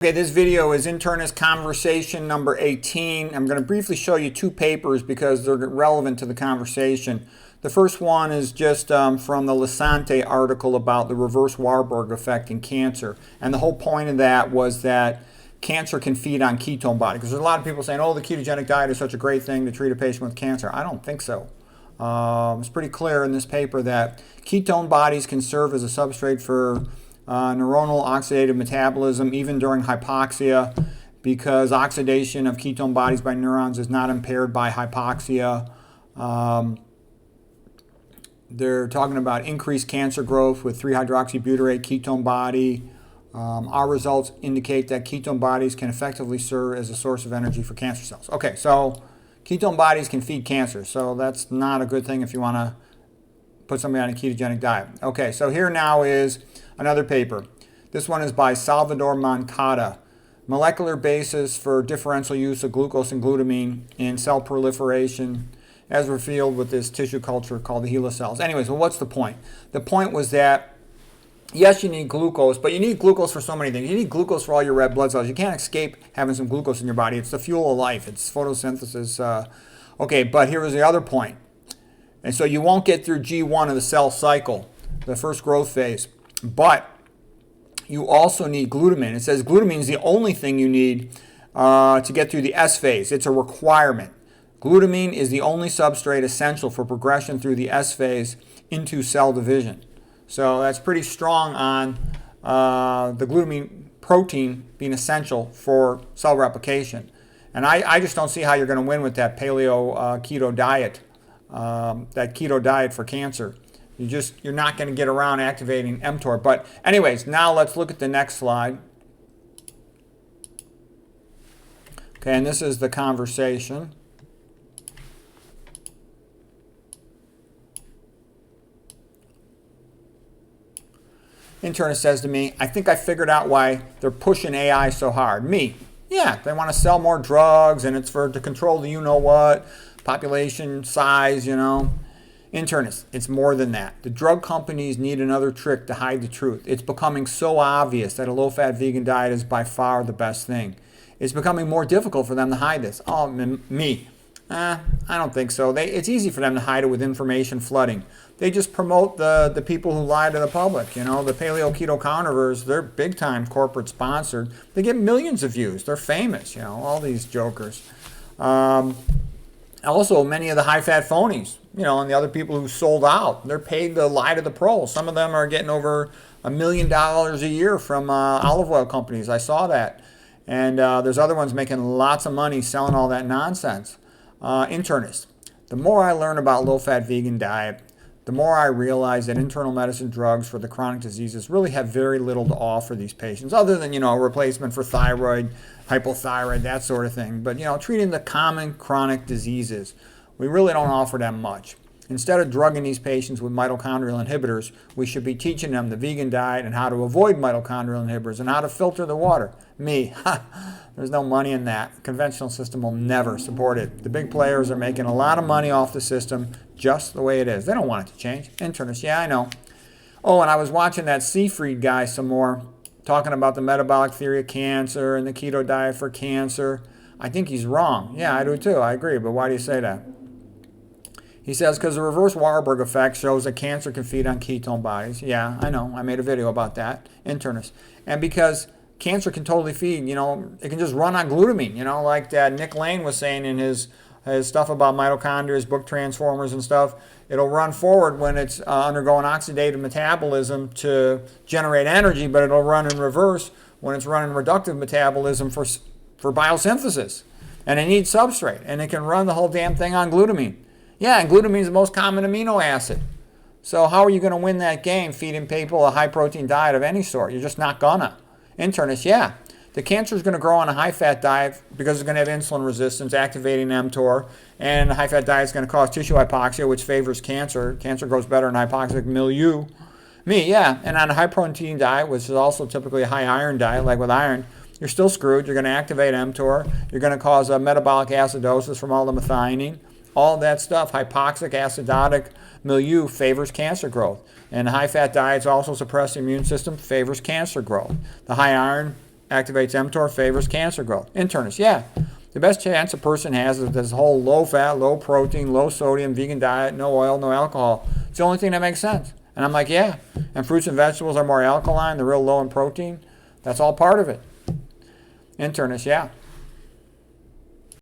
Okay, this video is Internist conversation number 18. I'm going to briefly show you two papers because they're relevant to the conversation. The first one is just from the Lasante article about the reverse Warburg effect in cancer. And the whole point of that was that cancer can feed on ketone body. Because there's a lot of people saying, oh, the ketogenic diet is such a great thing to treat a patient with cancer. I don't think so. It's pretty clear in this paper that ketone bodies can serve as a substrate for neuronal oxidative metabolism even during hypoxia, because oxidation of ketone bodies by neurons is not impaired by hypoxia. They're talking about increased cancer growth with 3-hydroxybutyrate ketone body. Our results indicate that ketone bodies can effectively serve as a source of energy for cancer cells. Okay, so ketone bodies can feed cancer, so that's not a good thing if you want to put somebody on a ketogenic diet. Okay, so here now is another paper. This one is by Salvador Moncada. Molecular basis for differential use of glucose and glutamine in cell proliferation as revealed with this tissue culture called the HeLa cells. Anyways, well, what's the point? The point was that, yes, you need glucose, but you need glucose for so many things. You need glucose for all your red blood cells. You can't escape having some glucose in your body. It's the fuel of life. It's photosynthesis. Okay, but here was the other point. And so you won't get through G1 of the cell cycle, the first growth phase. But you also need glutamine. It says glutamine is the only thing you need to get through the S phase. It's a requirement. Glutamine is the only substrate essential for progression through the S phase into cell division. So that's pretty strong on the glutamine protein being essential for cell replication. And I just don't see how you're going to win with that paleo keto diet, that keto diet for cancer. You're not going to get around activating mTOR. But anyways, now let's look at the next slide. Okay, and this is the conversation. Internist says to me, I think I figured out why they're pushing AI so hard. Me, yeah, they want to sell more drugs and it's to control the you-know-what, population size, you know. Internist, it's more than that. The drug companies need another trick to hide the truth. It's becoming so obvious that a low-fat vegan diet is by far the best thing. It's becoming more difficult for them to hide this. Oh, me. I don't think so. It's easy for them to hide it with information flooding. They just promote the people who lie to the public. You know, the paleo keto carnivores, they're big time corporate sponsored. They get millions of views. They're famous, you know, all these jokers. Also, many of the high-fat phonies, you know, and the other people who sold out, they're paid to lie to the pros. Some of them are getting over $1 million a year from olive oil companies. I saw that. And there's other ones making lots of money selling all that nonsense. Internist. The more I learn about low-fat vegan diet, the more I realize that internal medicine drugs for the chronic diseases really have very little to offer these patients, other than, you know, a replacement for thyroid, hypothyroid, that sort of thing. But, you know, treating the common chronic diseases, we really don't offer them much. Instead of drugging these patients with mitochondrial inhibitors, we should be teaching them the vegan diet and how to avoid mitochondrial inhibitors and how to filter the water. Me, there's no money in that. Conventional system will never support it. The big players are making a lot of money off the system just the way it is. They don't want it to change. Internist, yeah, I know. Oh, and I was watching that Seafried guy some more, talking about the metabolic theory of cancer and the keto diet for cancer. I think he's wrong. Yeah, I do too. I agree. But why do you say that? He says, because the reverse Warburg effect shows that cancer can feed on ketone bodies. Yeah, I know. I made a video about that. Internist. And because cancer can totally feed, you know, it can just run on glutamine, you know, like Nick Lane was saying in his stuff about mitochondria, his book Transformers and stuff. It'll run forward when it's undergoing oxidative metabolism to generate energy, but it'll run in reverse when it's running reductive metabolism for biosynthesis. And it needs substrate, and it can run the whole damn thing on glutamine. Yeah, and glutamine is the most common amino acid. So how are you going to win that game feeding people a high-protein diet of any sort? You're just not gonna. Internist, yeah. The cancer is going to grow on a high-fat diet because it's going to have insulin resistance, activating mTOR, and a high-fat diet is going to cause tissue hypoxia, which favors cancer. Cancer grows better in hypoxic milieu. Me, yeah. And on a high-protein diet, which is also typically a high-iron diet, like with iron, you're still screwed. You're going to activate mTOR. You're going to cause a metabolic acidosis from all the methionine. All that stuff, hypoxic, acidotic milieu favors cancer growth. And high-fat diets also suppress the immune system, favors cancer growth. The high iron activates mTOR, favors cancer growth. Internist, yeah. The best chance a person has is this whole low fat, low protein, low sodium, vegan diet, no oil, no alcohol. It's the only thing that makes sense. And I'm like, yeah. And fruits and vegetables are more alkaline, they're real low in protein. That's all part of it. Internist, yeah.